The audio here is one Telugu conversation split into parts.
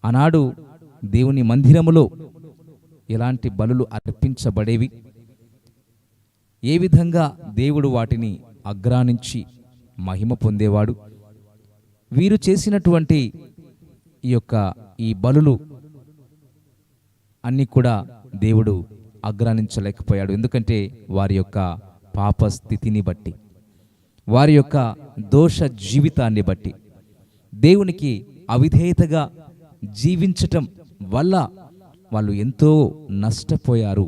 ఆనాడు దేవుని మందిరములో ఎలాంటి బలులు అర్పించబడేవి, ఏ విధంగా దేవుడు వాటిని అగ్రానించి మహిమ పొందేవాడు. వీరు చేసినటువంటి ఈ బలులు అన్నీ కూడా దేవుడు అగ్రానించలేకపోయాడు. ఎందుకంటే వారి యొక్క పాప స్థితిని బట్టి, వారి యొక్క దోష జీవితాన్ని బట్టి, దేవునికి అవిధేయతగా జీవించటం వల్ల వాళ్ళు ఎంతో నష్టపోయారు.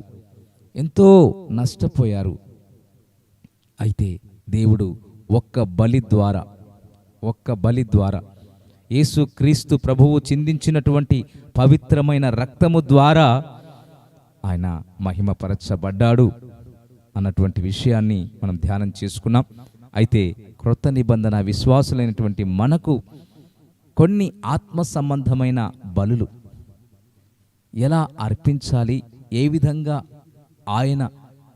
అయితే దేవుడు ఒక్క బలి ద్వారా యేసుక్రీస్తు ప్రభువు చిందించినటువంటి పవిత్రమైన రక్తము ద్వారా ఆయన మహిమపరచబడ్డాడు అన్నటువంటి విషయాన్ని మనం ధ్యానం చేసుకున్నాం. అయితే క్రొత్త నిబంధన విశ్వాసులైనటువంటి మనకు కొన్ని ఆత్మ సంబంధమైన బలులు ఎలా అర్పించాలి, ఏ విధంగా ఆయన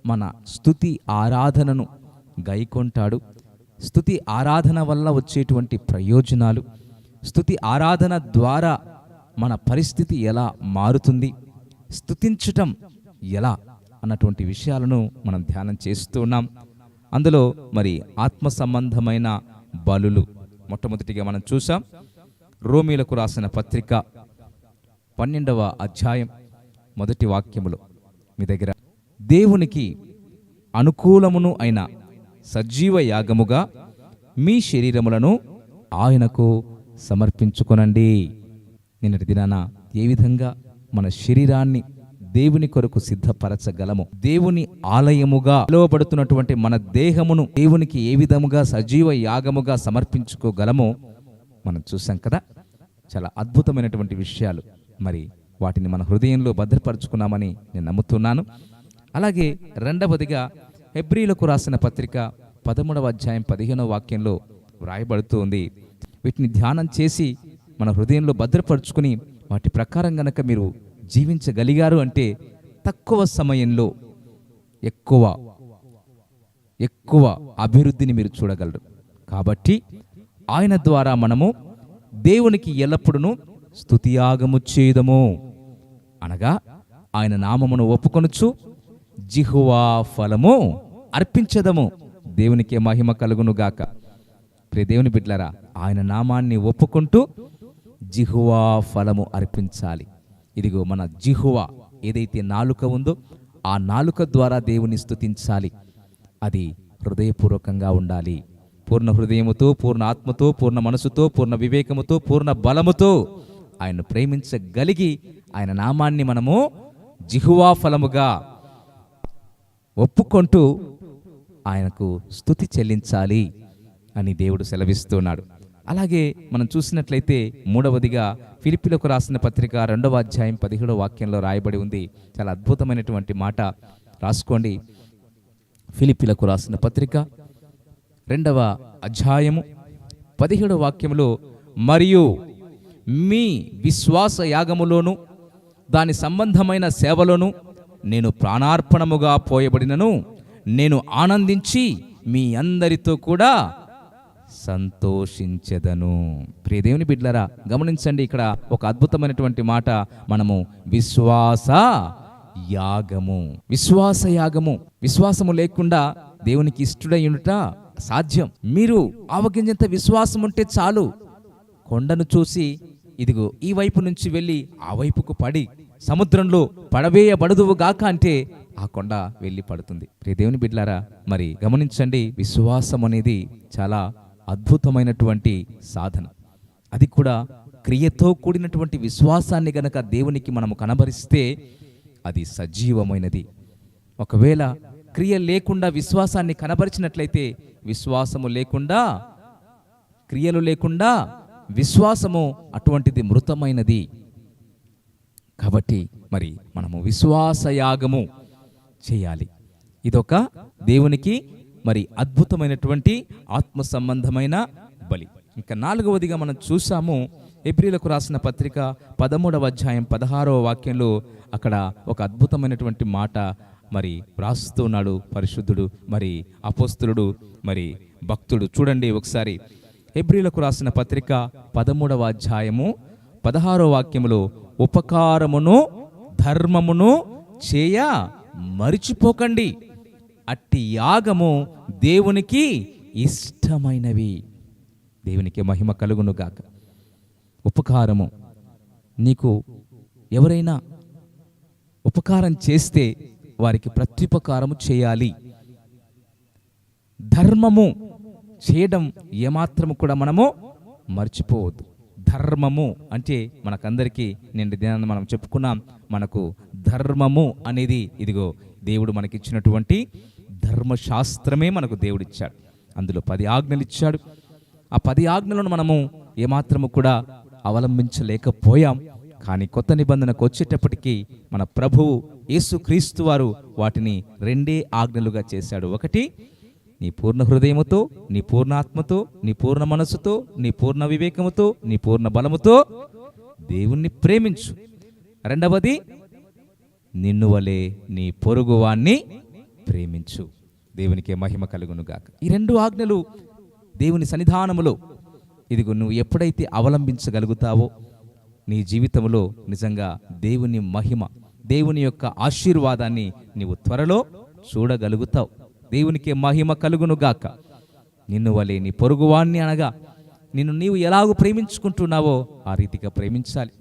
మన స్తుతి ఆరాధనను గైకొంటాడు, స్తుతి ఆరాధన వల్ల వచ్చేటువంటి ప్రయోజనాలు, స్తుతి ఆరాధన ద్వారా మన పరిస్థితి ఎలా మారుతుంది, స్తుతించటం ఎలా అన్నటువంటి విషయాలను మనం ధ్యానం చేస్తూ ఉన్నాం. అందులో మరి ఆత్మ సంబంధమైన బలులు మొట్టమొదటిగా మనం చూసాం. రోమీలకు రాసిన పత్రిక 12వ అధ్యాయం 1వ వాక్యములో మీ దగ్గర, దేవునికి అనుకూలమును అయిన సజీవ యాగముగా మీ శరీరములను ఆయనకు సమర్పించుకొనండి. నిన్నటి దినాన ఏ విధంగా మన శరీరాన్ని దేవుని కొరకు సిద్ధపరచగలము, దేవుని ఆలయముగా పిలువబడుతున్నటువంటి మన దేహమును దేవునికి ఏ విధముగా సజీవ యాగముగా సమర్పించుకోగలమో మనం చూసాం కదా. చాలా అద్భుతమైనటువంటి విషయాలు. మరి వాటిని మన హృదయంలో భద్రపరుచుకున్నామని నేను నమ్ముతున్నాను. అలాగే రెండవదిగా హెబ్రీలకు రాసిన పత్రిక 13వ అధ్యాయం 15వ వాక్యంలో వ్రాయబడుతూ ఉంది. వీటిని ధ్యానం చేసి మన హృదయంలో భద్రపరుచుకుని వాటి ప్రకారం గనక మీరు జీవించగలిగారు అంటే తక్కువ సమయంలో ఎక్కువ అభివృద్ధిని మీరు చూడగలరు. కాబట్టి ఆయన ద్వారా మనము దేవునికి ఎల్లప్పుడూ స్తుతియాగము చేయుదము, అనగా ఆయన నామమును ఒప్పుకొనుచు జిహ్వా ఫలము అర్పించదము. దేవునికి మహిమ కలుగును గాక. ప్రియ దేవుని బిడ్డలారా, ఆయన నామాన్ని ఒప్పుకుంటూ జిహ్వా ఫలము అర్పించాలి. ఇదిగో మన జిహ్వా ఏదైతే నాలుక ఉందో ఆ నాలుక ద్వారా దేవుని స్తుతించాలి. అది హృదయపూర్వకంగా ఉండాలి. పూర్ణ హృదయముతో, పూర్ణ ఆత్మతో, పూర్ణ మనసుతో, పూర్ణ వివేకముతో, పూర్ణ బలముతో ఆయన్ను ప్రేమించగలిగి ఆయన నామాన్ని మనము జిహ్వా ఫలముగా ఒప్పుకుంటూ ఆయనకు స్తుతి చెల్లించాలి అని దేవుడు సెలవిస్తున్నాడు. అలాగే మనం చూసినట్లయితే మూడవదిగా ఫిలిప్పీలకు రాసిన పత్రిక 2వ అధ్యాయం 17వ వాక్యంలో రాయబడి ఉంది. చాలా అద్భుతమైనటువంటి మాట, రాసుకోండి. ఫిలిప్పీలకు రాసిన పత్రిక 2వ అధ్యాయము 17వ వాక్యంలో, మరియు మీ విశ్వాస యాగములోను దాని సంబంధమైన సేవలోను నేను ప్రాణార్పణముగా పోయబడినను నేను ఆనందించి మీ అందరితో కూడా సంతోషించెదను. ప్రియ దేవుని బిడ్డలారా, గమనించండి, ఇక్కడ ఒక అద్భుతమైనటువంటి మాట. మనము విశ్వాస యాగము, విశ్వాసము లేకుండా దేవునికి ఇష్టడై ఉండుట సాధ్యం. మీరు ఆవగింజంత విశ్వాసం ఉంటే చాలు, కొండను చూసి ఇదిగో ఈ వైపు నుంచి వెళ్ళి ఆ వైపుకు పడి సముద్రంలో పడవేయబడదువు గాక అంటే ఆ కొండ వెళ్ళి పడుతుంది. ప్రియ దేవుని బిడ్డలారా, మరి గమనించండి, విశ్వాసం అనేది చాలా అద్భుతమైనటువంటి సాధన. అది కూడా క్రియతో కూడినటువంటి విశ్వాసాన్ని గనక దేవునికి మనము కనబరిస్తే అది సజీవమైనది. ఒకవేళ క్రియ లేకుండా విశ్వాసాన్ని కనబరిచినట్లయితే, విశ్వాసము లేకుండా, క్రియలు లేకుండా విశ్వాసము అటువంటిది మృతమైనది. కాబట్టి మరి మనము విశ్వాసయాగము చేయాలి. ఇదొక దేవునికి మరి అద్భుతమైనటువంటి ఆత్మ సంబంధమైన బలి. ఇంకా నాలుగవదిగా మనం చూసాము, హెబ్రీలకు రాసిన పత్రిక 13వ అధ్యాయం 16వ వాక్యంలో అక్కడ ఒక అద్భుతమైనటువంటి మాట మరి వ్రాస్తున్నాడు పరిశుద్ధుడు, మరి అపోస్తులుడు, మరి భక్తుడు. చూడండి ఒకసారి, హెబ్రీలకు రాసిన పత్రిక 13వ అధ్యాయము 16వ వాక్యములో ఉపకారమును ధర్మమును చేయ మరిచిపోకండి, అట్టి యాగము దేవునికి ఇష్టమైనవి. దేవునికి మహిమ కలుగును గాక. ఉపకారము, నీకు ఎవరైనా ఉపకారం చేస్తే వారికి ప్రత్యుపకారము చేయాలి. ధర్మము చేయడం ఏమాత్రము కూడా మనము మర్చిపోవద్దు. ధర్మము అంటే మనకందరికీ నిండి దినాన్ని మనం చెప్పుకున్నాం, మనకు ధర్మము అనేది ఇదిగో దేవుడు మనకిచ్చినటువంటి ధర్మశాస్త్రమే మనకు దేవుడిచ్చాడు. అందులో 10 ఆజ్ఞలు ఇచ్చాడు. ఆ 10 ఆజ్ఞలను మనము ఏమాత్రము కూడా అవలంబించలేకపోయాం. కానీ కొత్త నిబంధనకు వచ్చేటప్పటికీ మన ప్రభువు యేసుక్రీస్తు వారు వాటిని 2 ఆజ్ఞలుగా చేశాడు. ఒకటి, నీ పూర్ణ హృదయముతో, నీ పూర్ణ ఆత్మతో, నీ పూర్ణ మనస్సుతో, నీ పూర్ణ వివేకముతో, నీ పూర్ణ బలముతో దేవుణ్ణి ప్రేమించు. రెండవది, నిన్ను వలె నీ పొరుగువాన్ని ప్రేమించు. దేవునికి మహిమ కలుగును గాక. ఈ 2 ఆజ్ఞలు దేవుని సన్నిధానములో ఇదిగో నువ్వు ఎప్పుడైతే అవలంబించగలుగుతావో నీ జీవితంలో నిజంగా దేవుని మహిమ, దేవుని యొక్క ఆశీర్వాదాన్ని నీవు త్వరలో చూడగలుగుతావు. దేవునికి మహిమ కలుగును గాక. నిన్ను వలె నీ పొరుగువాన్ని అనగా నిన్ను నీవు ఎలాగూ ప్రేమించుకుంటున్నావో ఆ రీతిగా ప్రేమించాలి.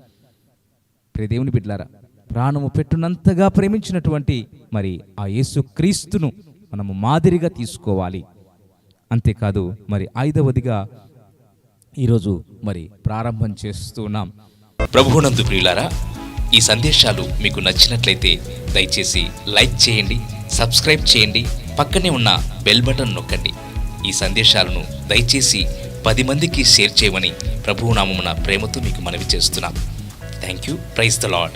ప్రియ దేవుని బిడ్డలారా, ప్రాణము పెట్టునంతగా ప్రేమించినటువంటి మరి ఆ యేసుక్రీస్తును మనము మాదిరిగా తీసుకోవాలి. అంతేకాదు మరి 5వదిగా ఈరోజు మరి ప్రారంభం చేస్తున్నాం. ప్రభువునందు ప్రియులారా, ఈ సందేశాలు మీకు నచ్చినట్లయితే దయచేసి లైక్ చేయండి, సబ్స్క్రైబ్ చేయండి, పక్కనే ఉన్న బెల్ బటన్ నొక్కండి. ఈ సందేశాలను దయచేసి 10 మందికి షేర్ చేయమని ప్రభువు నామమున ప్రేమతో మీకు మనవి చేస్తున్నాం. Thank you. Praise the lord.